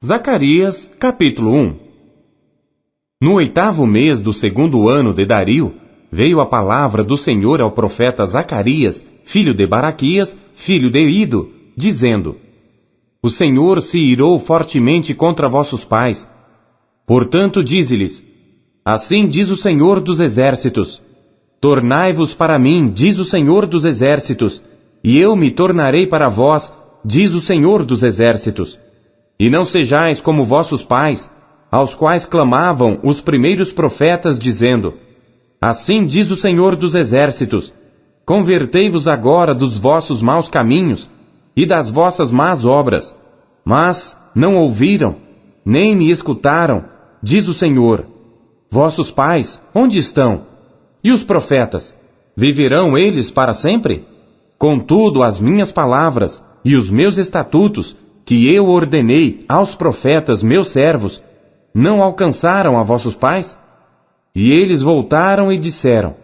Zacarias, capítulo 1. No 8º mês do 2º ano de Dario, veio a palavra do Senhor ao profeta Zacarias, filho de Baraquias, filho de Ido, dizendo: O Senhor se irou fortemente contra vossos pais. Portanto, dize-lhes: Assim diz o Senhor dos Exércitos: Tornai-vos para mim, diz o Senhor dos Exércitos, e eu me tornarei para vós, diz o Senhor dos Exércitos. E não sejais como vossos pais, aos quais clamavam os primeiros profetas, dizendo: Assim diz o Senhor dos Exércitos: Convertei-vos agora dos vossos maus caminhos e das vossas más obras. Mas não ouviram, nem me escutaram, diz o Senhor. Vossos pais, onde estão? E os profetas, viverão eles para sempre? Contudo, as minhas palavras e os meus estatutos, que eu ordenei aos profetas meus servos, não alcançaram a vossos pais? E eles voltaram e disseram: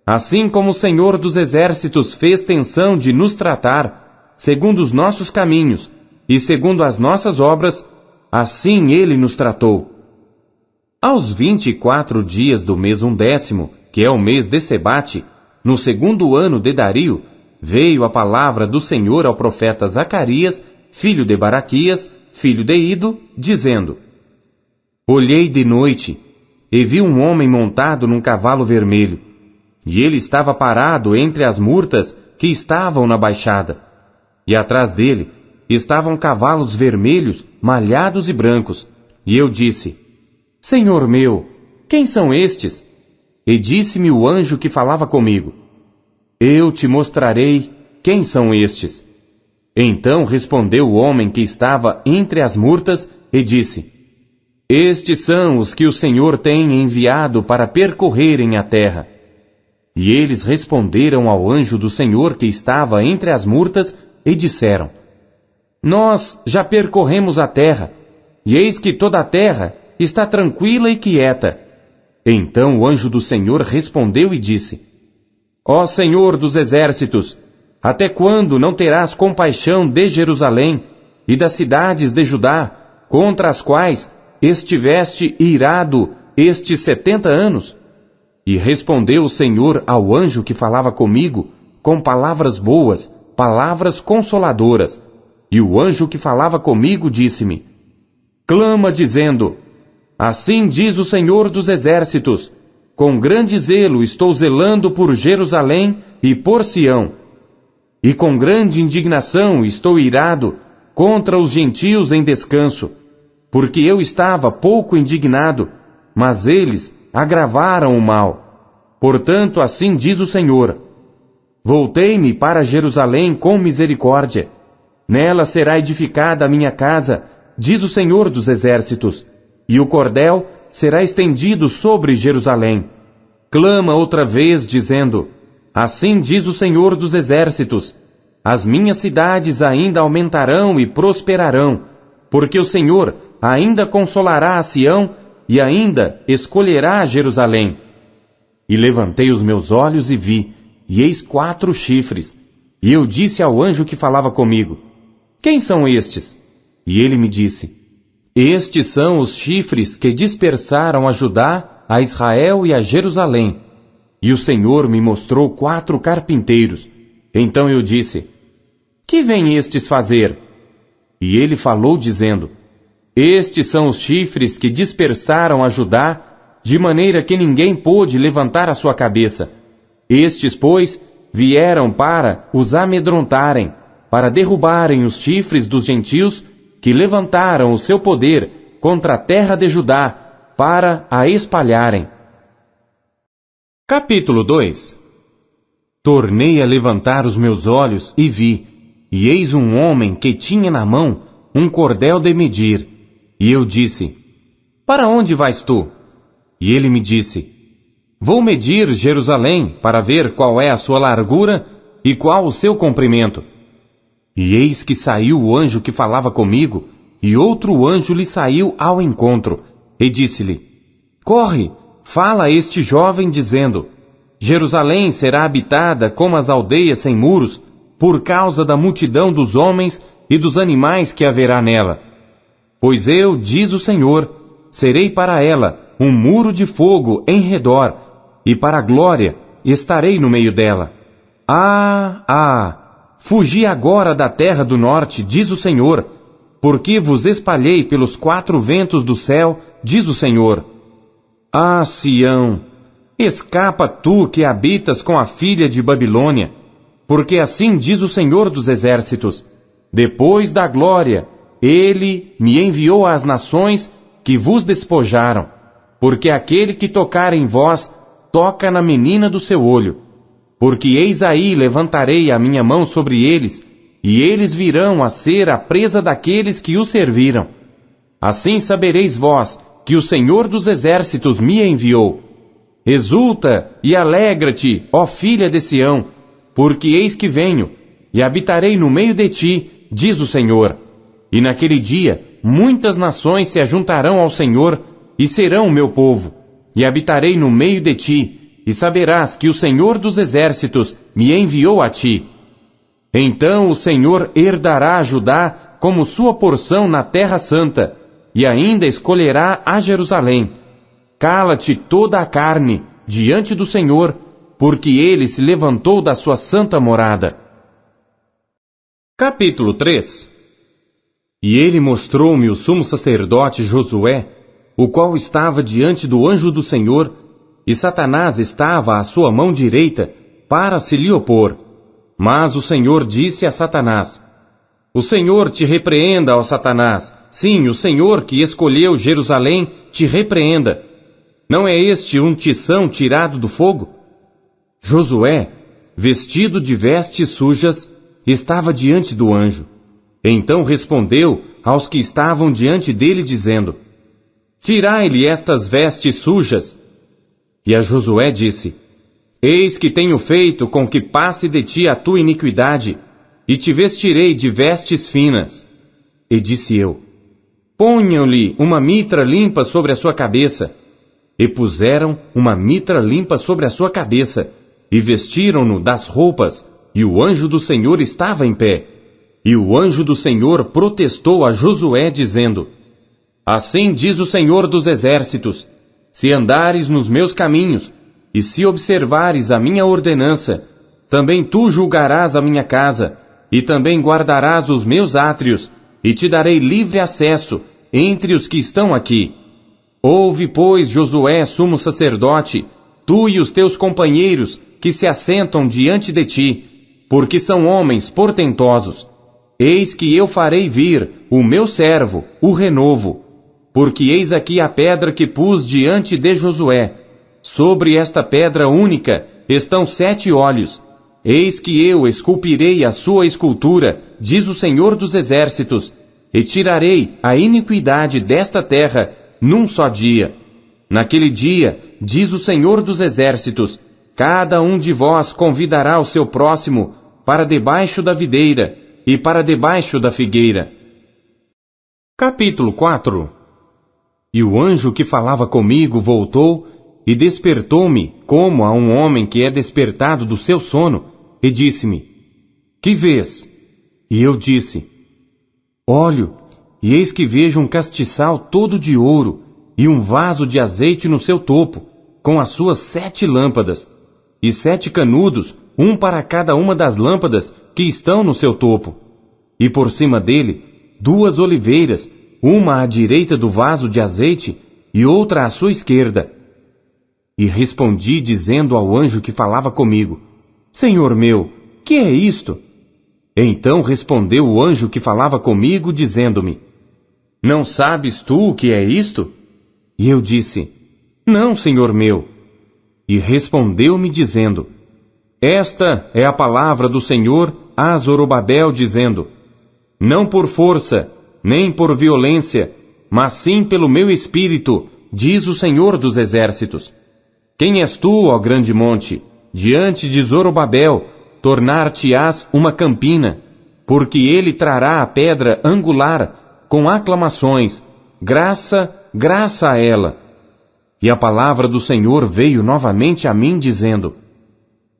Assim como o Senhor dos Exércitos fez tenção de nos tratar, segundo os nossos caminhos e segundo as nossas obras, assim ele nos tratou. Aos 24 dias do mês 11º, que é o mês de Sebate, no 2º ano de Dario, veio a palavra do Senhor ao profeta Zacarias, filho de Baraquias, filho de Ido, dizendo: Olhei de noite, e vi um homem montado num cavalo vermelho, e ele estava parado entre as murtas que estavam na baixada, e atrás dele estavam cavalos vermelhos, malhados e brancos, e eu disse: Senhor meu, quem são estes? E disse-me o anjo que falava comigo: Eu te mostrarei quem são estes. Então respondeu o homem que estava entre as murtas e disse: Estes são os que o Senhor tem enviado para percorrerem a terra. E eles responderam ao anjo do Senhor que estava entre as murtas e disseram: Nós já percorremos a terra, e eis que toda a terra está tranquila e quieta. Então o anjo do Senhor respondeu e disse: Ó Senhor dos Exércitos, até quando não terás compaixão de Jerusalém e das cidades de Judá, contra as quais estiveste irado estes 70 anos? E respondeu o Senhor ao anjo que falava comigo com palavras boas, palavras consoladoras. E o anjo que falava comigo disse-me: Clama dizendo: Assim diz o Senhor dos Exércitos: Com grande zelo estou zelando por Jerusalém e por Sião. E com grande indignação estou irado contra os gentios em descanso, porque eu estava pouco indignado, mas eles agravaram o mal. Portanto, assim diz o Senhor: Voltei-me para Jerusalém com misericórdia. Nela será edificada a minha casa, diz o Senhor dos Exércitos, e o cordel será estendido sobre Jerusalém. Clama outra vez, dizendo: Assim diz o Senhor dos Exércitos: As minhas cidades ainda aumentarão e prosperarão, porque o Senhor ainda consolará a Sião e ainda escolherá Jerusalém. E levantei os meus olhos e vi, e eis 4 chifres. E eu disse ao anjo que falava comigo: Quem são estes? E ele me disse: Estes são os chifres que dispersaram a Judá, a Israel e a Jerusalém. E o Senhor me mostrou 4 carpinteiros. Então eu disse: Que vêm estes fazer? E ele falou dizendo: Estes são os chifres que dispersaram a Judá, de maneira que ninguém pôde levantar a sua cabeça. Estes, pois, vieram para os amedrontarem, para derrubarem os chifres dos gentios que levantaram o seu poder contra a terra de Judá, para a espalharem. Capítulo 2. Tornei a levantar os meus olhos e vi, e eis um homem que tinha na mão um cordel de medir. E eu disse: Para onde vais tu? E ele me disse: Vou medir Jerusalém para ver qual é a sua largura e qual o seu comprimento. E eis que saiu o anjo que falava comigo, e outro anjo lhe saiu ao encontro, e disse-lhe: Corre, fala a este jovem, dizendo: Jerusalém será habitada como as aldeias sem muros, por causa da multidão dos homens e dos animais que haverá nela. Pois eu, diz o Senhor, serei para ela um muro de fogo em redor, e para a glória estarei no meio dela. Fugi agora da terra do norte, diz o Senhor, porque vos espalhei pelos 4 ventos do céu, diz o Senhor. Ah, Sião, escapa tu que habitas com a filha de Babilônia, porque assim diz o Senhor dos exércitos, depois da glória, ele me enviou às nações que vos despojaram, porque aquele que tocar em vós, toca na menina do seu olho. Porque eis aí levantarei a minha mão sobre eles, e eles virão a ser a presa daqueles que os serviram. Assim sabereis vós que o Senhor dos exércitos me enviou. Exulta e alegra-te, ó filha de Sião, porque eis que venho, e habitarei no meio de ti, diz o Senhor. E naquele dia muitas nações se ajuntarão ao Senhor, e serão o meu povo, e habitarei no meio de ti, e saberás que o Senhor dos exércitos me enviou a ti. Então o Senhor herdará Judá como sua porção na terra santa, e ainda escolherá a Jerusalém. Cala-te toda a carne diante do Senhor, porque ele se levantou da sua santa morada. Capítulo 3. E ele mostrou-me o sumo sacerdote Josué, o qual estava diante do anjo do Senhor, e Satanás estava à sua mão direita, para se lhe opor. Mas o Senhor disse a Satanás: O Senhor te repreenda, ó Satanás. Sim, o Senhor que escolheu Jerusalém te repreenda. Não é este um tição tirado do fogo? Josué, vestido de vestes sujas, estava diante do anjo. Então respondeu aos que estavam diante dele, dizendo: Tirai-lhe estas vestes sujas. E a Josué disse: Eis que tenho feito com que passe de ti a tua iniquidade, e te vestirei de vestes finas. E disse eu: Ponham-lhe uma mitra limpa sobre a sua cabeça. E puseram uma mitra limpa sobre a sua cabeça, e vestiram-no das roupas, e o anjo do Senhor estava em pé. E o anjo do Senhor protestou a Josué, dizendo: Assim diz o Senhor dos exércitos: Se andares nos meus caminhos, e se observares a minha ordenança, também tu julgarás a minha casa, e também guardarás os meus átrios, e te darei livre acesso entre os que estão aqui. Ouve, pois, Josué, sumo sacerdote, tu e os teus companheiros que se assentam diante de ti, porque são homens portentosos. Eis que eu farei vir o meu servo, o renovo, porque eis aqui a pedra que pus diante de Josué. Sobre esta pedra única estão 7 olhos. Eis que eu esculpirei a sua escultura, diz o Senhor dos exércitos, e tirarei a iniquidade desta terra num só dia. Naquele dia, diz o Senhor dos exércitos, cada um de vós convidará o seu próximo para debaixo da videira e para debaixo da figueira. Capítulo 4. E o anjo que falava comigo voltou e despertou-me como a um homem que é despertado do seu sono, e disse-me: Que vês? E eu disse: Olho, e eis que vejo um castiçal todo de ouro, e um vaso de azeite no seu topo, com as suas 7 lâmpadas, e 7 canudos, um para cada uma das lâmpadas que estão no seu topo. E por cima dele, 2 oliveiras, uma à direita do vaso de azeite, e outra à sua esquerda. E respondi dizendo ao anjo que falava comigo: Senhor meu, que é isto? Então respondeu o anjo que falava comigo, dizendo-me: Não sabes tu o que é isto? E eu disse: Não, Senhor meu. E respondeu-me dizendo: Esta é a palavra do Senhor a Zorobabel, dizendo: Não por força, nem por violência, mas sim pelo meu espírito, diz o Senhor dos exércitos. Quem és tu, ó grande monte? Diante de Zorobabel, tornar-te-ás uma campina, porque ele trará a pedra angular com aclamações, graça, graça a ela. E a palavra do Senhor veio novamente a mim, dizendo: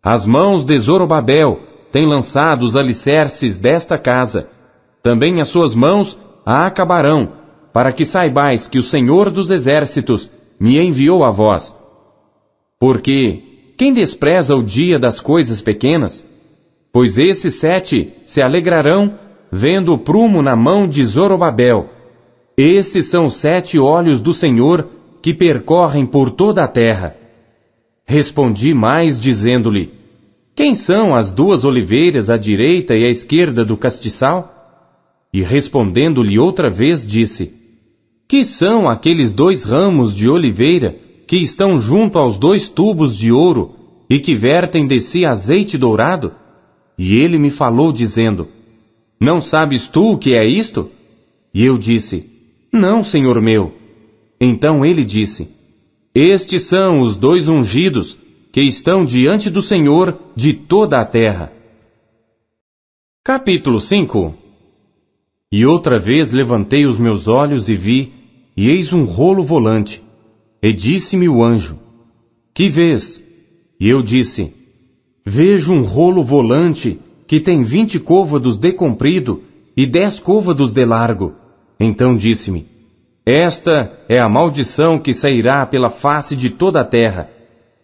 As mãos de Zorobabel têm lançado os alicerces desta casa, também as suas mãos a acabarão, para que saibais que o Senhor dos Exércitos me enviou a vós. Porque quem despreza o dia das coisas pequenas? Pois esses 7 se alegrarão, vendo o prumo na mão de Zorobabel. Esses são os 7 olhos do Senhor que percorrem por toda a terra. Respondi mais, dizendo-lhe: quem são as 2 oliveiras à direita e à esquerda do castiçal? E respondendo-lhe outra vez, disse: que são aqueles 2 ramos de oliveira que estão junto aos 2 tubos de ouro e que vertem de si azeite dourado? E ele me falou, dizendo: não sabes tu o que é isto? E eu disse: não, senhor meu. Então ele disse: estes são os 2 ungidos que estão diante do Senhor de toda a terra. Capítulo 5. E outra vez levantei os meus olhos e vi, e eis um rolo volante. E disse-me o anjo: que vês? E eu disse: vejo um rolo volante que tem 20 côvados de comprido e 10 côvados de largo. Então disse-me: esta é a maldição que sairá pela face de toda a terra,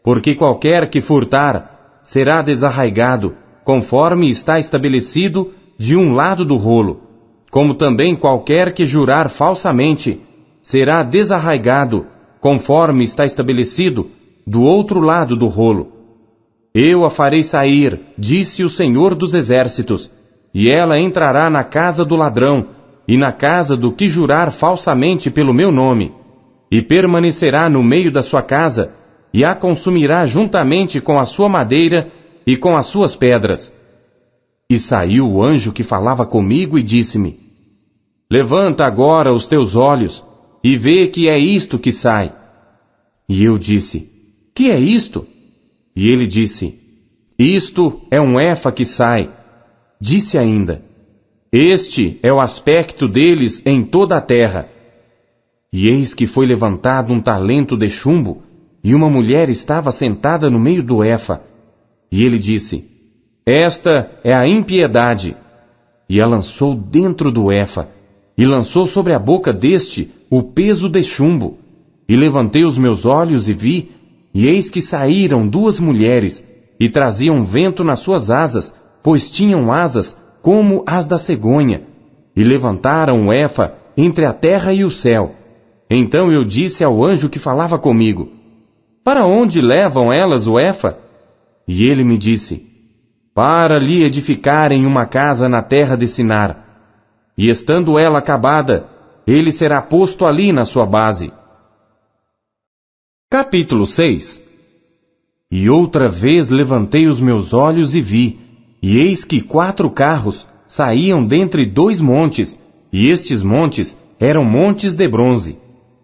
porque qualquer que furtar será desarraigado, conforme está estabelecido de um lado do rolo, como também qualquer que jurar falsamente será desarraigado, conforme está estabelecido do outro lado do rolo. Eu a farei sair, disse o Senhor dos Exércitos, e ela entrará na casa do ladrão, e na casa do que jurar falsamente pelo meu nome, e permanecerá no meio da sua casa, e a consumirá juntamente com a sua madeira e com as suas pedras. E saiu o anjo que falava comigo e disse-me: levanta agora os teus olhos, e vê que é isto que sai. E eu disse: que é isto? E ele disse: isto é um efa que sai. Disse ainda: este é o aspecto deles em toda a terra. E eis que foi levantado um talento de chumbo, e uma mulher estava sentada no meio do efa. E ele disse: esta é a impiedade. E a lançou dentro do efa, e lançou sobre a boca deste o peso de chumbo. E levantei os meus olhos e vi, e eis que saíram 2 mulheres, e traziam vento nas suas asas, pois tinham asas como as da cegonha, e levantaram o efa entre a terra e o céu. Então eu disse ao anjo que falava comigo: para onde levam elas o efa? E ele me disse: para lhe edificarem uma casa na terra de Sinar. E estando ela acabada, ele será posto ali na sua base. Capítulo 6. E outra vez levantei os meus olhos e vi, e eis que 4 carros saíam dentre 2 montes, e estes montes eram montes de bronze.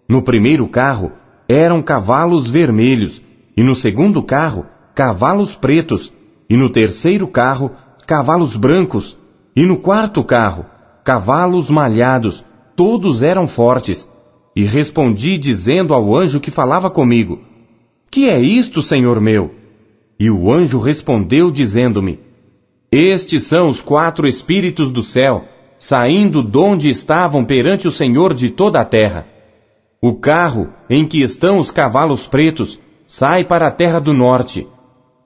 No primeiro carro eram cavalos vermelhos, e no segundo carro cavalos pretos, e no terceiro carro cavalos brancos, e no quarto carro cavalos malhados, todos eram fortes. E respondi dizendo ao anjo que falava comigo: que é isto, senhor meu? E o anjo respondeu dizendo-me: estes são os 4 espíritos do céu, saindo donde estavam perante o Senhor de toda a terra. O carro em que estão os cavalos pretos sai para a terra do norte,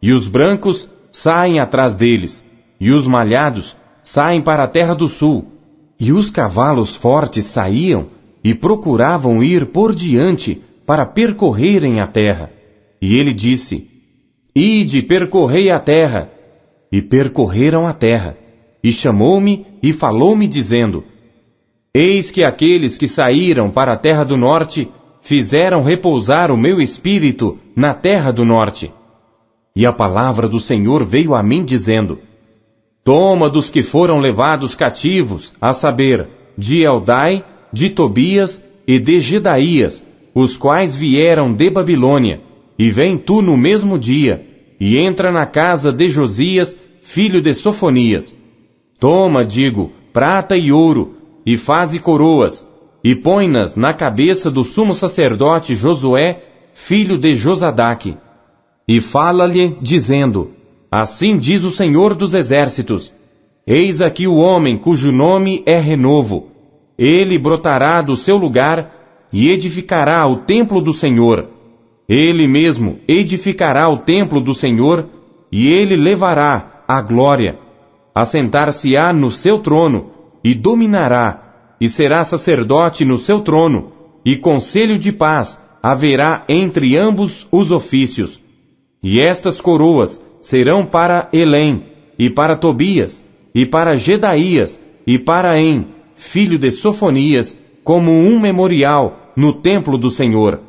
e os brancos saem atrás deles, e os malhados saem para a terra do sul, e os cavalos fortes saíam e procuravam ir por diante para percorrerem a terra. E ele disse: ide, percorrei a terra. E percorreram a terra. E chamou-me e falou-me dizendo: eis que aqueles que saíram para a terra do norte fizeram repousar o meu espírito na terra do norte. E a palavra do Senhor veio a mim dizendo: toma dos que foram levados cativos, a saber, de Eldai, de Tobias e de Gedaías, os quais vieram de Babilônia, e vem tu no mesmo dia, e entra na casa de Josias, filho de Sofonias. Toma, digo, prata e ouro, e faze coroas, e põe-nas na cabeça do sumo sacerdote Josué, filho de Josadaque. E fala-lhe, dizendo: assim diz o Senhor dos Exércitos: eis aqui o homem cujo nome é Renovo. ele brotará do seu lugar e edificará o templo do Senhor. Ele mesmo edificará o templo do Senhor e ele levará a glória. Assentar-se-á no seu trono e dominará, e será sacerdote no seu trono, e conselho de paz haverá entre ambos os ofícios. E estas coroas serão para Elém, e para Tobias, e para Gedaías, e para En, filho de Sofonias, como um memorial no templo do Senhor.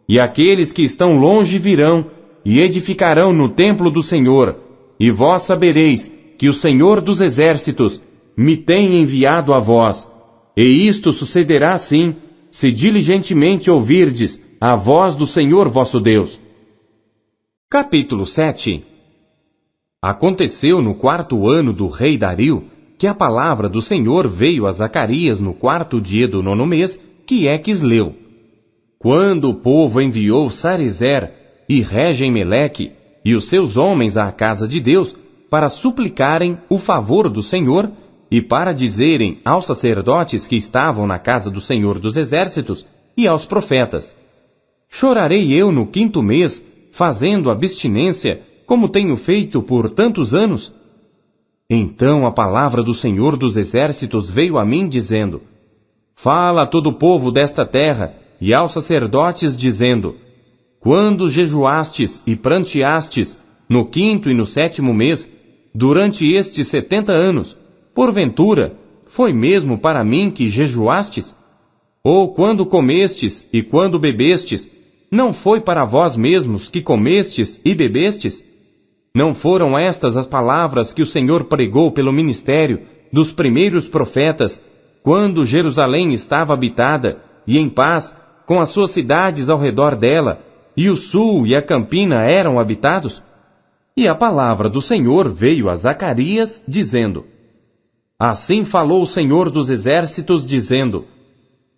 E aqueles que estão longe virão, e edificarão no templo do Senhor, e vós sabereis que o Senhor dos Exércitos me tem enviado a vós. E isto sucederá assim, se diligentemente ouvirdes a voz do Senhor vosso Deus. Capítulo 7. Aconteceu no 4º ano do rei Dario, que a palavra do Senhor veio a Zacarias no 4º dia do 9º mês, que é Quisleu. Quando o povo enviou Sarezer e Regem-Meleque e os seus homens à casa de Deus, para suplicarem o favor do Senhor, e para dizerem aos sacerdotes que estavam na casa do Senhor dos Exércitos, e aos profetas: chorarei eu no 5º mês, fazendo abstinência, como tenho feito por tantos anos? Então a palavra do Senhor dos Exércitos veio a mim, dizendo: fala a todo o povo desta terra, e aos sacerdotes, dizendo: quando jejuastes e pranteastes, no 5º e no 7º mês, durante estes 70 anos, porventura, foi mesmo para mim que jejuastes? Ou quando comestes e quando bebestes, não foi para vós mesmos que comestes e bebestes? Não foram estas as palavras que o Senhor pregou pelo ministério dos primeiros profetas, quando Jerusalém estava habitada e em paz, com as suas cidades ao redor dela, e o sul e a campina eram habitados? E a palavra do Senhor veio a Zacarias, dizendo: assim falou o Senhor dos Exércitos, dizendo: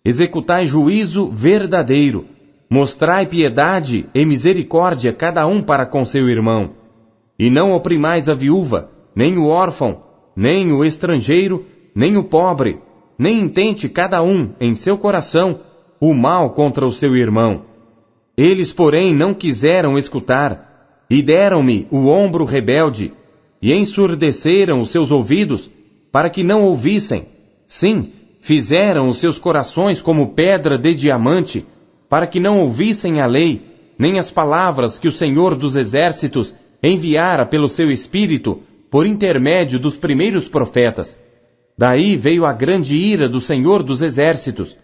executai juízo verdadeiro, mostrai piedade e misericórdia cada um para com seu irmão, e não oprimais a viúva, nem o órfão, nem o estrangeiro, nem o pobre, nem intente cada um em seu coração o mal contra o seu irmão. Eles, porém, não quiseram escutar, e deram-me o ombro rebelde, e ensurdeceram os seus ouvidos, para que não ouvissem. Sim, fizeram os seus corações como pedra de diamante, para que não ouvissem a lei, nem as palavras que o Senhor dos Exércitos enviara pelo seu Espírito, por intermédio dos primeiros profetas. Daí veio a grande ira do Senhor dos Exércitos.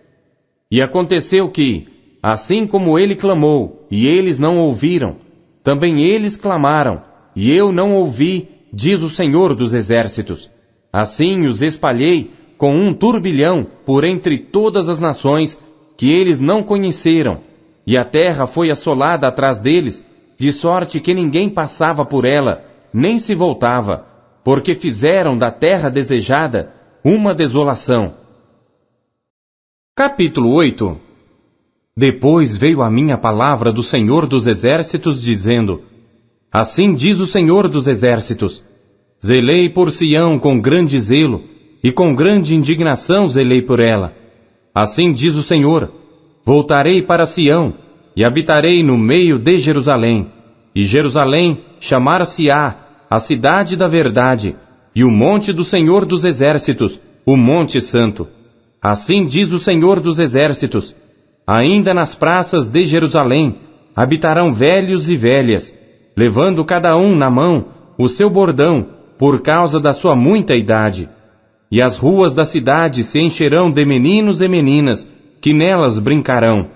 E aconteceu que, assim como ele clamou, e eles não ouviram, também eles clamaram, e eu não ouvi, diz o Senhor dos Exércitos. Assim os espalhei com um turbilhão por entre todas as nações que eles não conheceram, e a terra foi assolada atrás deles, de sorte que ninguém passava por ela, nem se voltava, porque fizeram da terra desejada uma desolação. Capítulo 8. Depois veio a mim a palavra do Senhor dos Exércitos, dizendo: assim diz o Senhor dos Exércitos: zelei por Sião com grande zelo, e com grande indignação zelei por ela. Assim diz o Senhor: voltarei para Sião, e habitarei no meio de Jerusalém, e Jerusalém chamar-se-á a cidade da verdade, e o monte do Senhor dos Exércitos, o monte santo. Assim diz o Senhor dos Exércitos: ainda nas praças de Jerusalém habitarão velhos e velhas, levando cada um na mão o seu bordão, por causa da sua muita idade. E as ruas da cidade se encherão de meninos e meninas, que nelas brincarão.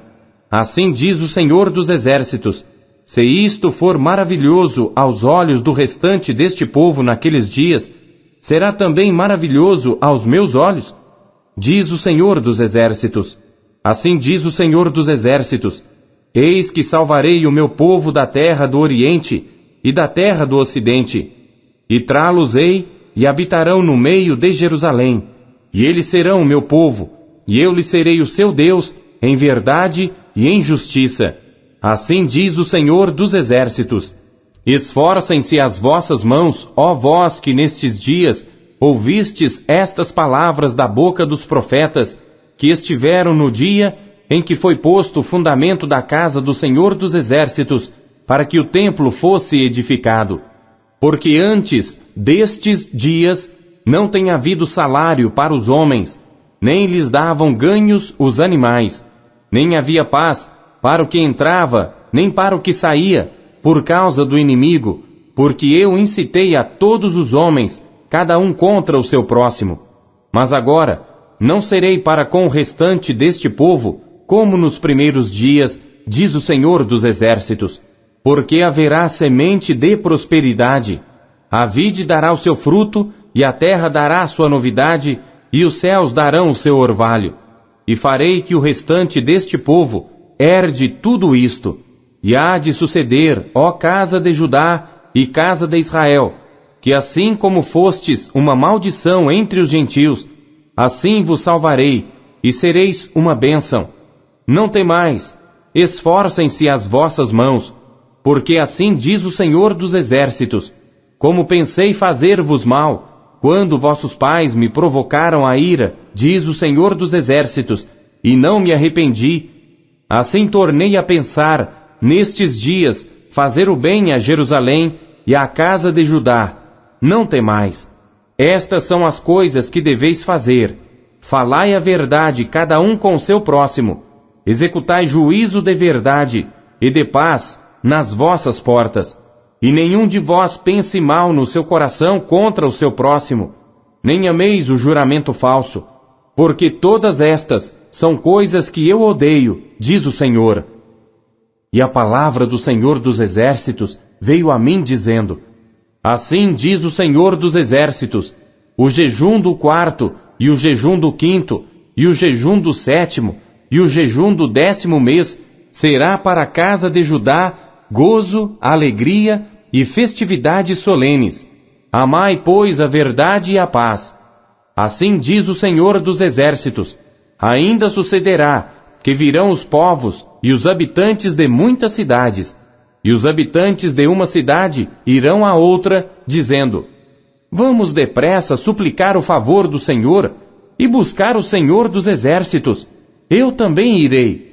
Assim diz o Senhor dos Exércitos: se isto for maravilhoso aos olhos do restante deste povo naqueles dias, será também maravilhoso aos meus olhos? Diz o Senhor dos Exércitos. Assim diz o Senhor dos Exércitos: eis que salvarei o meu povo da terra do Oriente e da terra do Ocidente, e trá-los-ei e habitarão no meio de Jerusalém, e eles serão o meu povo, e eu lhes serei o seu Deus, em verdade e em justiça. Assim diz o Senhor dos Exércitos: esforcem-se as vossas mãos, ó vós que nestes dias ouvistes estas palavras da boca dos profetas, que estiveram no dia em que foi posto o fundamento da casa do Senhor dos Exércitos, para que o templo fosse edificado. Porque antes destes dias não tem havido salário para os homens, nem lhes davam ganhos os animais, nem havia paz para o que entrava, nem para o que saía, por causa do inimigo, porque eu incitei a todos os homens, cada um contra o seu próximo. Mas agora não serei para com o restante deste povo, como nos primeiros dias, diz o Senhor dos Exércitos, porque haverá semente de prosperidade. A vide dará o seu fruto, e a terra dará a sua novidade, e os céus darão o seu orvalho. E farei que o restante deste povo herde tudo isto. E há de suceder, ó casa de Judá e casa de Israel, que assim como fostes uma maldição entre os gentios, assim vos salvarei, e sereis uma bênção. Não temais, esforcem-se as vossas mãos, porque assim diz o Senhor dos Exércitos, como pensei fazer-vos mal, quando vossos pais me provocaram a ira, diz o Senhor dos Exércitos, e não me arrependi. Assim tornei a pensar, nestes dias, fazer o bem a Jerusalém e à casa de Judá. Não temais. Estas são as coisas que deveis fazer. Falai a verdade cada um com o seu próximo. Executai juízo de verdade e de paz nas vossas portas. E nenhum de vós pense mal no seu coração contra o seu próximo. Nem ameis o juramento falso, porque todas estas são coisas que eu odeio, diz o Senhor. E a palavra do Senhor dos Exércitos veio a mim dizendo: Assim diz o Senhor dos Exércitos, o jejum do 4º, e o jejum do 5º, e o jejum do 7º, e o jejum do 10º mês, será para a casa de Judá gozo, alegria e festividades solenes. Amai, pois, a verdade e a paz. Assim diz o Senhor dos Exércitos, ainda sucederá que virão os povos e os habitantes de muitas cidades, e os habitantes de uma cidade irão a outra, dizendo: Vamos depressa suplicar o favor do Senhor e buscar o Senhor dos Exércitos. Eu também irei.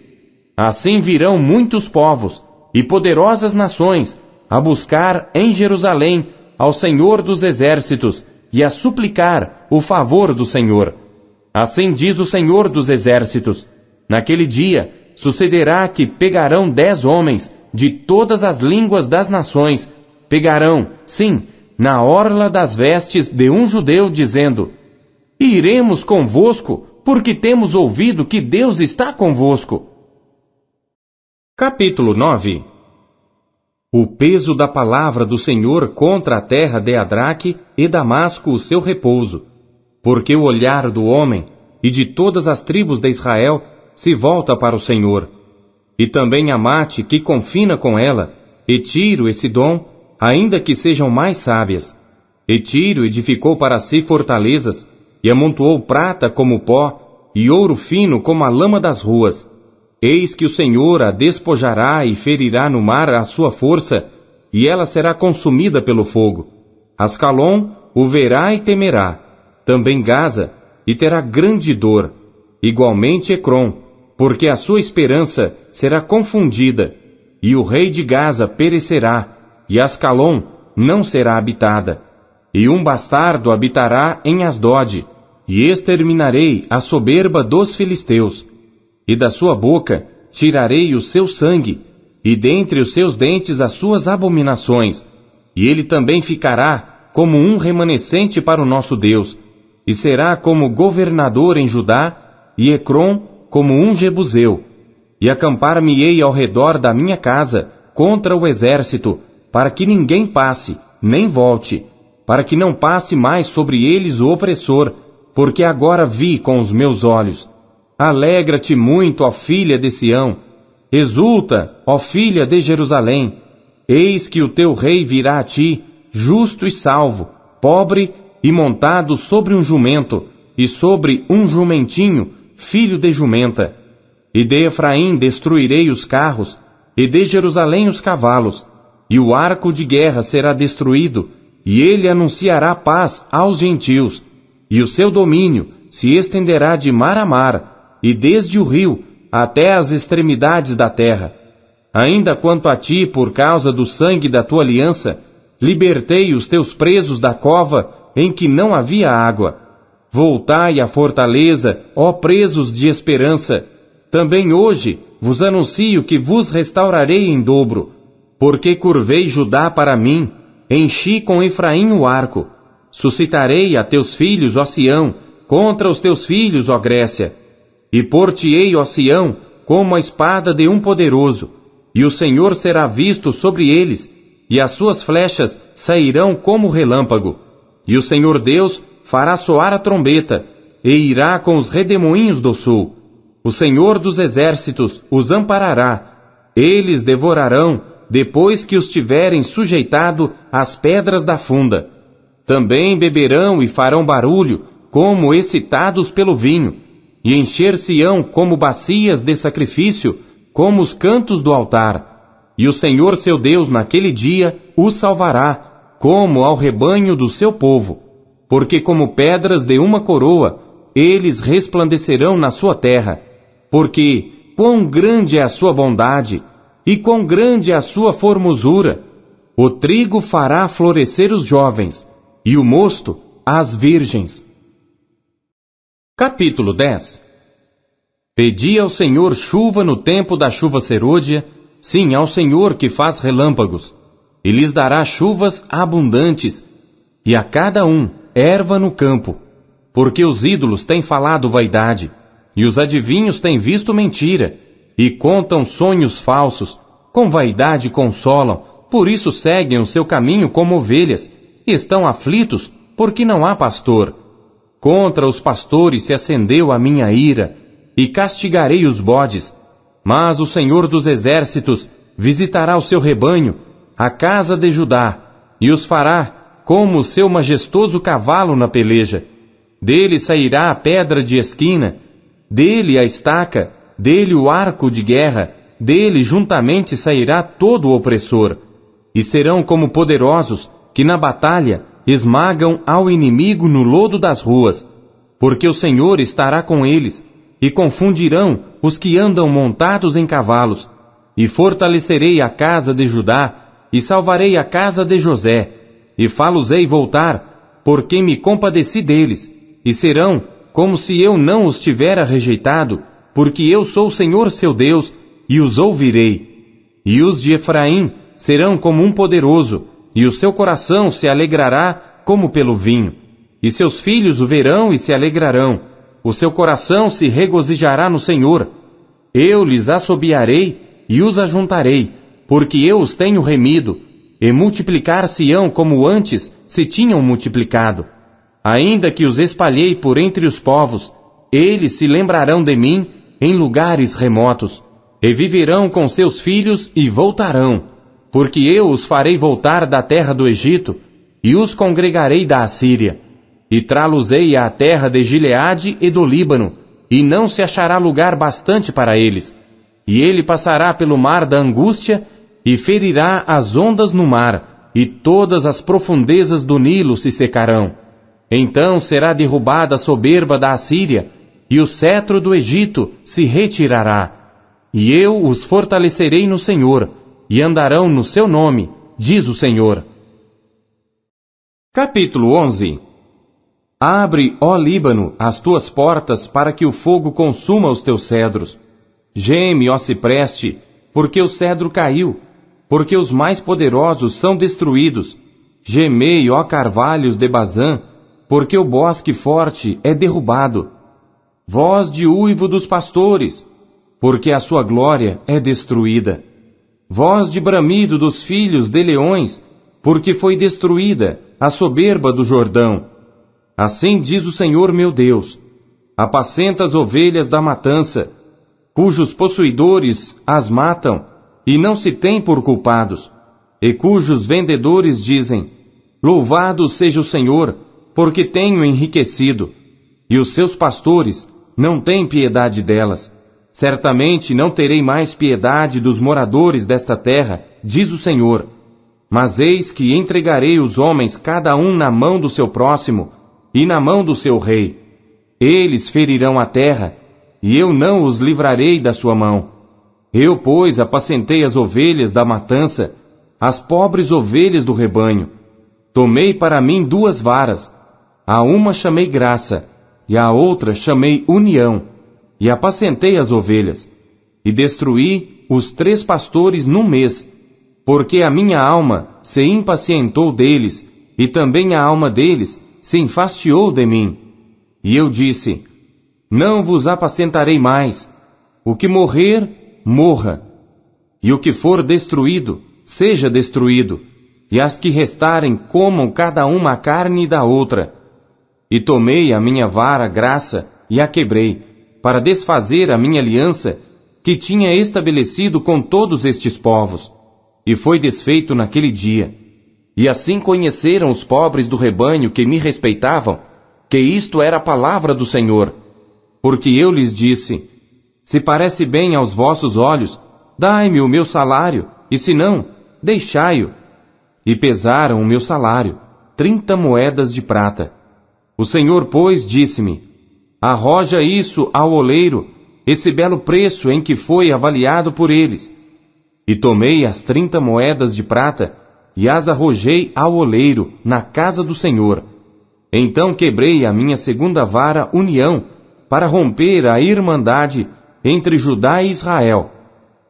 Assim virão muitos povos e poderosas nações a buscar em Jerusalém ao Senhor dos Exércitos e a suplicar o favor do Senhor. Assim diz o Senhor dos Exércitos: naquele dia sucederá que pegarão 10 homens de todas as línguas das nações, pegarão, sim, na orla das vestes de um judeu, dizendo: Iremos convosco, porque temos ouvido que Deus está convosco. Capítulo 9. O peso da palavra do Senhor contra a terra de Adraque e Damasco o seu repouso, porque o olhar do homem e de todas as tribos de Israel se volta para o Senhor. E também Amate, que confina com ela, e Tiro e Sidom, ainda que sejam mais sábias. E Tiro edificou para si fortalezas, e amontoou prata como pó, e ouro fino como a lama das ruas. Eis que o Senhor a despojará e ferirá no mar a sua força, e ela será consumida pelo fogo. Ascalon o verá e temerá, também Gaza, e terá grande dor, igualmente Ecrom, porque a sua esperança será confundida, e o rei de Gaza perecerá, e Ascalon não será habitada. E um bastardo habitará em Asdod, e exterminarei a soberba dos filisteus. E da sua boca tirarei o seu sangue, e dentre os seus dentes as suas abominações. E ele também ficará como um remanescente para o nosso Deus, e será como governador em Judá, e Ecrom como um jebuseu. E acampar-me-ei ao redor da minha casa contra o exército, para que ninguém passe, nem volte, para que não passe mais sobre eles o opressor, porque agora vi com os meus olhos. Alegra-te muito, ó filha de Sião, exulta, ó filha de Jerusalém, eis que o teu rei virá a ti, justo e salvo, pobre e montado sobre um jumento, e sobre um jumentinho, filho de jumenta. E de Efraim destruirei os carros, e de Jerusalém os cavalos, e o arco de guerra será destruído, e ele anunciará paz aos gentios, e o seu domínio se estenderá de mar a mar, e desde o rio até as extremidades da terra. Ainda quanto a ti, por causa do sangue da tua aliança, libertei os teus presos da cova em que não havia água. Voltai à fortaleza, ó presos de esperança. Também hoje vos anuncio que vos restaurarei em dobro, porque curvei Judá para mim, enchi com Efraim o arco. Suscitarei a teus filhos, ó Sião, contra os teus filhos, ó Grécia. E por-te-ei, ó Sião, como a espada de um poderoso, e o Senhor será visto sobre eles, e as suas flechas sairão como relâmpago. E o Senhor Deus fará soar a trombeta, e irá com os redemoinhos do sul. O Senhor dos exércitos os amparará. Eles devorarão, depois que os tiverem sujeitado às pedras da funda. Também beberão e farão barulho, como excitados pelo vinho, e encher-se-ão como bacias de sacrifício, como os cantos do altar. E o Senhor seu Deus naquele dia os salvará, como ao rebanho do seu povo. Porque como pedras de uma coroa, eles resplandecerão na sua terra. Porque quão grande é a sua bondade, e quão grande é a sua formosura! O trigo fará florescer os jovens, e o mosto as virgens. Capítulo 10. Pedi ao Senhor chuva no tempo da chuva serôdia, sim, ao Senhor que faz relâmpagos, e lhes dará chuvas abundantes, e a cada um erva no campo, porque os ídolos têm falado vaidade, e os adivinhos têm visto mentira, e contam sonhos falsos, com vaidade consolam, por isso seguem o seu caminho como ovelhas, e estão aflitos, porque não há pastor. Contra os pastores se acendeu a minha ira, e castigarei os bodes. Mas o Senhor dos exércitos visitará o seu rebanho, a casa de Judá, e os fará como o seu majestoso cavalo na peleja. Dele sairá a pedra de esquina, dele a estaca, dele o arco de guerra, dele juntamente sairá todo o opressor. E serão como poderosos, que na batalha esmagam ao inimigo no lodo das ruas, porque o Senhor estará com eles, e confundirão os que andam montados em cavalos, e fortalecerei a casa de Judá, e salvarei a casa de José, e fá-los-ei voltar, porque me compadeci deles, e serão como se eu não os tivera rejeitado, porque eu sou o Senhor seu Deus, e os ouvirei. E os de Efraim serão como um poderoso, e o seu coração se alegrará como pelo vinho. E seus filhos o verão e se alegrarão. O seu coração se regozijará no Senhor. Eu lhes assobiarei e os ajuntarei, porque eu os tenho remido, e multiplicar-se-ão como antes se tinham multiplicado. Ainda que os espalhei por entre os povos, eles se lembrarão de mim em lugares remotos, e viverão com seus filhos e voltarão, porque eu os farei voltar da terra do Egito, e os congregarei da Assíria, e trá-los-ei à terra de Gileade e do Líbano, e não se achará lugar bastante para eles. E ele passará pelo mar da angústia, e ferirá as ondas no mar, e todas as profundezas do Nilo se secarão. Então será derrubada a soberba da Assíria, e o cetro do Egito se retirará. E eu os fortalecerei no Senhor, e andarão no seu nome, diz o Senhor. Capítulo 11. Abre, ó Líbano, as tuas portas para que o fogo consuma os teus cedros. Geme, ó cipreste, porque o cedro caiu, porque os mais poderosos são destruídos. Gemei, ó carvalhos de Bazã, porque o bosque forte é derrubado. Voz de uivo dos pastores, porque a sua glória é destruída. Voz de bramido dos filhos de leões, porque foi destruída a soberba do Jordão. Assim diz o Senhor meu Deus: apacenta as ovelhas da matança, cujos possuidores as matam, e não se têm por culpados, e cujos vendedores dizem: louvado seja o Senhor, porque tenho enriquecido, e os seus pastores não têm piedade delas. Certamente não terei mais piedade dos moradores desta terra, diz o Senhor. Mas eis que entregarei os homens cada um na mão do seu próximo, e na mão do seu rei. Eles ferirão a terra, e eu não os livrarei da sua mão. Eu, pois, apacentei as ovelhas da matança, as pobres ovelhas do rebanho. Tomei para mim 2 varas, a uma chamei graça, e a outra chamei união, e apacentei as ovelhas, e destruí os 3 pastores num mês, porque a minha alma se impacientou deles, e também a alma deles se enfastiou de mim. E eu disse: não vos apacentarei mais. O que morrer, morra. E o que for destruído, seja destruído. E as que restarem comam cada uma a carne da outra. E tomei a minha vara graça e a quebrei, para desfazer a minha aliança que tinha estabelecido com todos estes povos. E foi desfeito naquele dia. E assim conheceram os pobres do rebanho que me respeitavam, que isto era a palavra do Senhor. Porque eu lhes disse: se parece bem aos vossos olhos, dai-me o meu salário, e se não, deixai-o. E pesaram o meu salário, 30 moedas de prata. O Senhor, pois, disse-me: arroja isso ao oleiro, esse belo preço em que foi avaliado por eles. E tomei as 30 moedas de prata, e as arrojei ao oleiro, na casa do Senhor. Então quebrei a minha segunda vara união, para romper a irmandade entre Judá e Israel.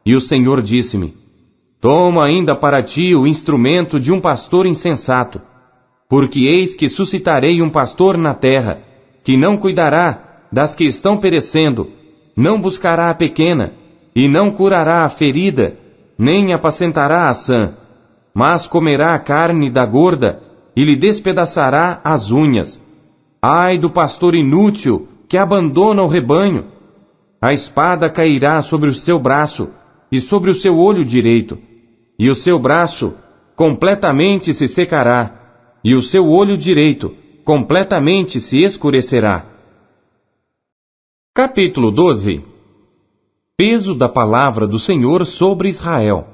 E o Senhor disse-me: toma ainda para ti o instrumento de um pastor insensato, porque eis que suscitarei um pastor na terra, que não cuidará das que estão perecendo, não buscará a pequena, e não curará a ferida, nem apacentará a sã, mas comerá a carne da gorda, e lhe despedaçará as unhas. Ai do pastor inútil, que abandona o rebanho! A espada cairá sobre o seu braço, e sobre o seu olho direito, e o seu braço completamente se secará, e o seu olho direito completamente se escurecerá. Capítulo 12. Peso da palavra do Senhor sobre Israel.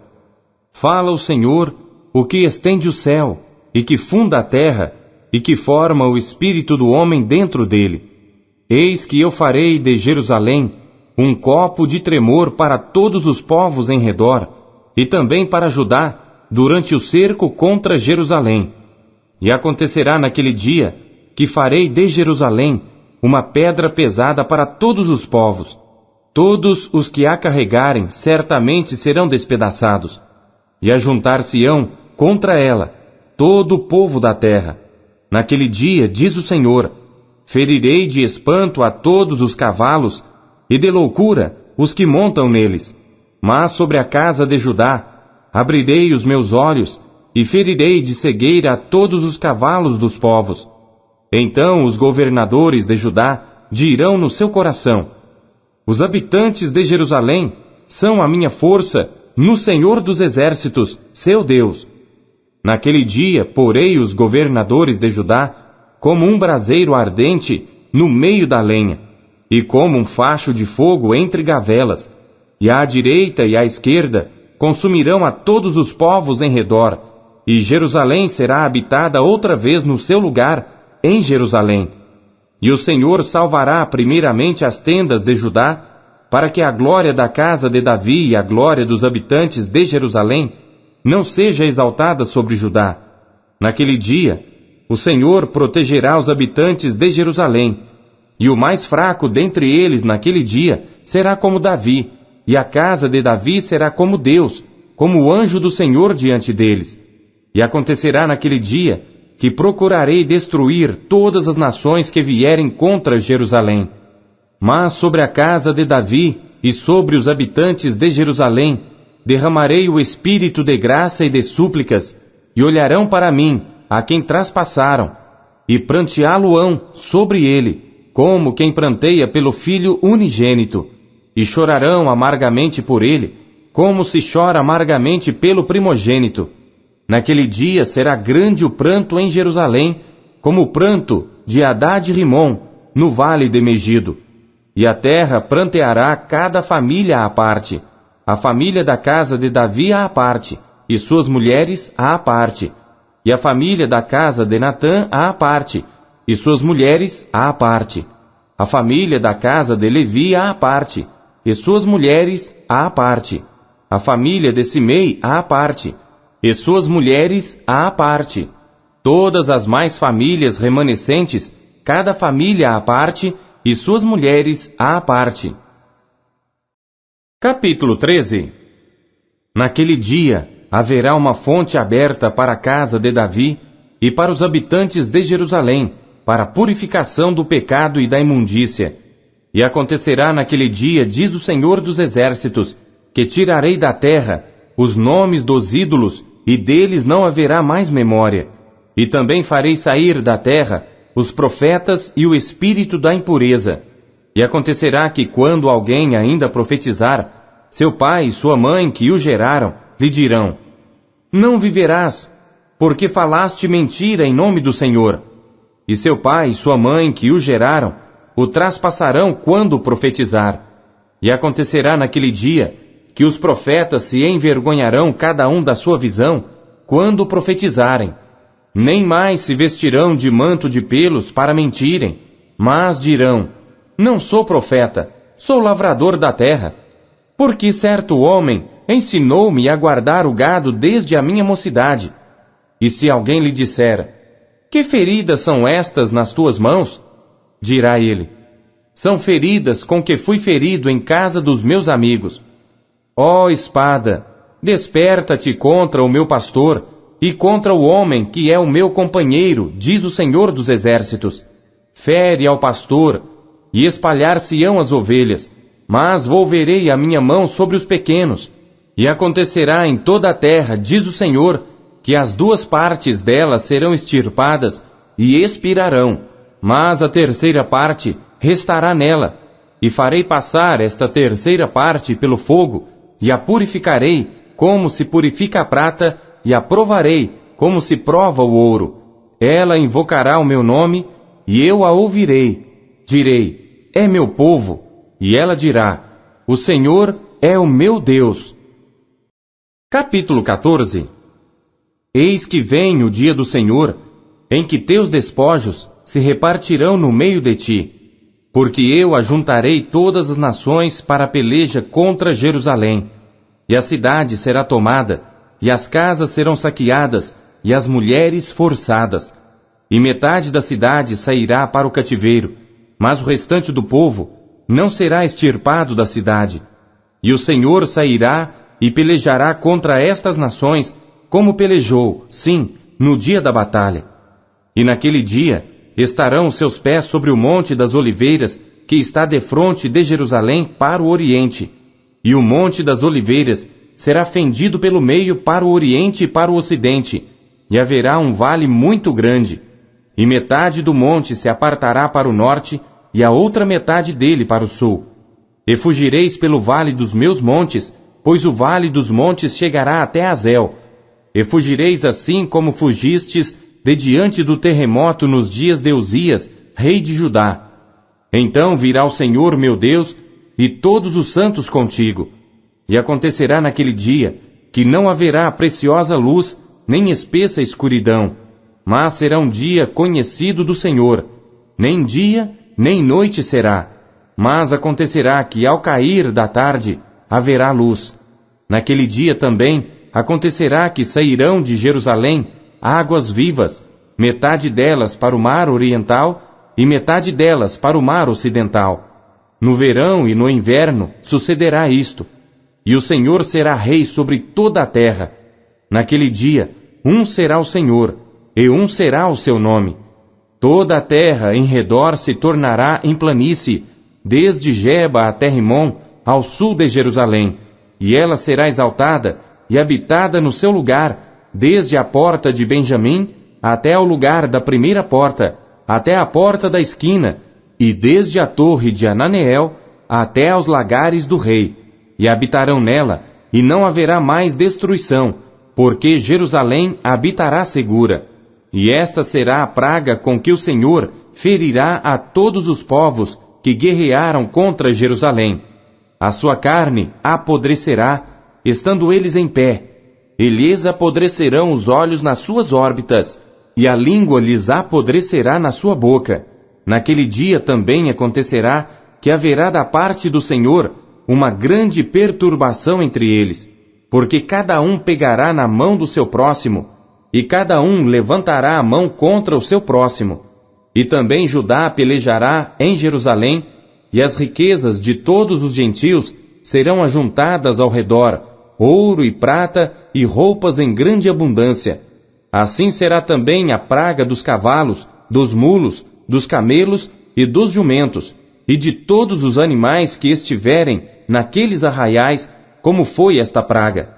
Fala o Senhor, o que estende o céu, e que funda a terra, e que forma o espírito do homem dentro dele. Eis que eu farei de Jerusalém um copo de tremor para todos os povos em redor, e também para Judá, durante o cerco contra Jerusalém. E acontecerá naquele dia, que farei de Jerusalém uma pedra pesada para todos os povos. Todos os que a carregarem certamente serão despedaçados. E ajuntar-se-ão contra ela todo o povo da terra. Naquele dia, diz o Senhor, ferirei de espanto a todos os cavalos, e de loucura os que montam neles. Mas sobre a casa de Judá abrirei os meus olhos, e ferirei de cegueira a todos os cavalos dos povos. Então os governadores de Judá dirão no seu coração: os habitantes de Jerusalém são a minha força no Senhor dos Exércitos, seu Deus. Naquele dia porei os governadores de Judá como um braseiro ardente no meio da lenha, e como um facho de fogo entre gavelas, e à direita e à esquerda consumirão a todos os povos em redor, e Jerusalém será habitada outra vez no seu lugar, em Jerusalém. E o Senhor salvará primeiramente as tendas de Judá, para que a glória da casa de Davi e a glória dos habitantes de Jerusalém não seja exaltada sobre Judá. Naquele dia, o Senhor protegerá os habitantes de Jerusalém, e o mais fraco dentre eles naquele dia será como Davi, e a casa de Davi será como Deus, como o anjo do Senhor diante deles. E acontecerá naquele dia que procurarei destruir todas as nações que vierem contra Jerusalém. Mas sobre a casa de Davi e sobre os habitantes de Jerusalém derramarei o espírito de graça e de súplicas, e olharão para mim, a quem traspassaram, e pranteá-lo-ão sobre ele, como quem pranteia pelo filho unigênito, e chorarão amargamente por ele, como se chora amargamente pelo primogênito. Naquele dia será grande o pranto em Jerusalém, como o pranto de Hadad-Rimom, no vale de Megido. E a terra pranteará cada família à parte, a família da casa de Davi à parte, e suas mulheres à parte, e a família da casa de Natã à parte, e suas mulheres à parte, a família da casa de Levi à parte, e suas mulheres à parte, a família de Simei à parte, e suas mulheres à parte, todas as mais famílias remanescentes, cada família à parte, e suas mulheres à parte. Capítulo 13. Naquele dia haverá uma fonte aberta para a casa de Davi e para os habitantes de Jerusalém, para a purificação do pecado e da imundícia. E acontecerá naquele dia, diz o Senhor dos Exércitos, que tirarei da terra os nomes dos ídolos, e deles não haverá mais memória. E também farei sair da terra os profetas e o espírito da impureza. E acontecerá que quando alguém ainda profetizar, seu pai e sua mãe que o geraram lhe dirão: não viverás, porque falaste mentira em nome do Senhor. E seu pai e sua mãe que o geraram o traspassarão quando profetizar. E acontecerá naquele dia que os profetas se envergonharão cada um da sua visão quando profetizarem. Nem mais se vestirão de manto de pelos para mentirem, mas dirão: não sou profeta, sou lavrador da terra. Porque certo homem ensinou-me a guardar o gado desde a minha mocidade. E se alguém lhe disser: que feridas são estas nas tuas mãos? Dirá ele: são feridas com que fui ferido em casa dos meus amigos. Ó espada, desperta-te contra o meu pastor e contra o homem que é o meu companheiro, diz o Senhor dos Exércitos. Fere ao pastor, e espalhar-se-ão as ovelhas, mas volverei a minha mão sobre os pequenos. E acontecerá em toda a terra, diz o Senhor, que as duas partes dela serão extirpadas e expirarão, mas a terceira parte restará nela. E farei passar esta terceira parte pelo fogo, e a purificarei como se purifica a prata, e a provarei como se prova o ouro. Ela invocará o meu nome, e eu a ouvirei. Direi: é meu povo. E ela dirá: o Senhor é o meu Deus. Capítulo 14. Eis que vem o dia do Senhor, em que teus despojos se repartirão no meio de ti, porque eu ajuntarei todas as nações para a peleja contra Jerusalém, e a cidade será tomada, e as casas serão saqueadas, e as mulheres forçadas. E metade da cidade sairá para o cativeiro, mas o restante do povo não será extirpado da cidade. E o Senhor sairá e pelejará contra estas nações, como pelejou, sim, no dia da batalha. E naquele dia estarão seus pés sobre o monte das oliveiras, que está defronte de Jerusalém para o oriente. E o monte das oliveiras será fendido pelo meio para o oriente e para o ocidente, e haverá um vale muito grande. E metade do monte se apartará para o norte, e a outra metade dele para o sul. E fugireis pelo vale dos meus montes, pois o vale dos montes chegará até Azel. E fugireis assim como fugistes de diante do terremoto nos dias de Uzias, rei de Judá. Então virá o Senhor meu Deus, e todos os santos contigo. E acontecerá naquele dia, que não haverá preciosa luz, nem espessa escuridão, mas será um dia conhecido do Senhor. Nem dia, nem noite será, mas acontecerá que ao cair da tarde haverá luz. Naquele dia também acontecerá que sairão de Jerusalém águas vivas, metade delas para o mar oriental e metade delas para o mar ocidental. No verão e no inverno sucederá isto, e o Senhor será rei sobre toda a terra. Naquele dia, um será o Senhor, e um será o seu nome. Toda a terra em redor se tornará em planície, desde Geba até Rimon, ao sul de Jerusalém, e ela será exaltada e habitada no seu lugar, desde a porta de Benjamim até ao lugar da primeira porta, até a porta da esquina, e desde a torre de Ananeel até aos lagares do rei, e habitarão nela, e não haverá mais destruição, porque Jerusalém habitará segura. E esta será a praga com que o Senhor ferirá a todos os povos que guerrearam contra Jerusalém. A sua carne apodrecerá, estando eles em pé, e lhes apodrecerão os olhos nas suas órbitas, e a língua lhes apodrecerá na sua boca, Naquele dia também acontecerá que haverá da parte do Senhor uma grande perturbação entre eles, porque cada um pegará na mão do seu próximo, e cada um levantará a mão contra o seu próximo. E também Judá pelejará em Jerusalém, e as riquezas de todos os gentios serão ajuntadas ao redor, ouro e prata e roupas em grande abundância. Assim será também a praga dos cavalos, dos mulos, dos camelos e dos jumentos, e de todos os animais que estiverem naqueles arraiais, como foi esta praga.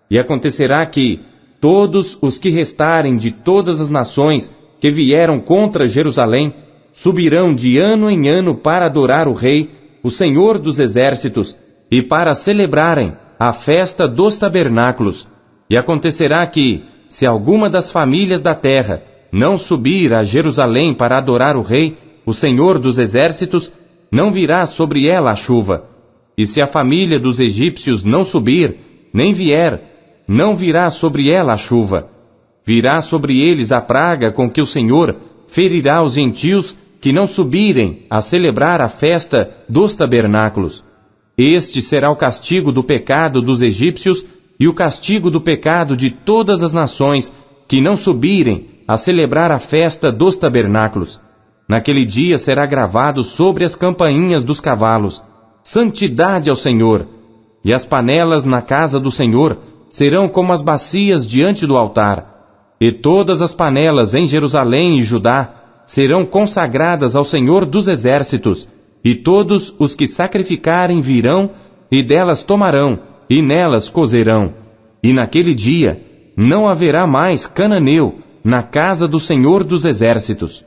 E acontecerá que todos os que restarem de todas as nações que vieram contra Jerusalém subirão de ano em ano para adorar o Rei, o Senhor dos Exércitos, e para celebrarem a festa dos tabernáculos. E acontecerá que, se alguma das famílias da terra não subir a Jerusalém para adorar o Rei, o Senhor dos Exércitos, não virá sobre ela a chuva. E se a família dos egípcios não subir, nem vier, não virá sobre ela a chuva. Virá sobre eles a praga com que o Senhor ferirá os gentios que não subirem a celebrar a festa dos tabernáculos. Este será o castigo do pecado dos egípcios e o castigo do pecado de todas as nações que não subirem a celebrar a festa dos tabernáculos. Naquele dia será gravado sobre as campainhas dos cavalos: Santidade ao Senhor. E as panelas na casa do Senhor serão como as bacias diante do altar. E todas as panelas em Jerusalém e Judá serão consagradas ao Senhor dos Exércitos, e todos os que sacrificarem virão, e delas tomarão, e nelas cozerão. E naquele dia não haverá mais cananeu na casa do Senhor dos Exércitos.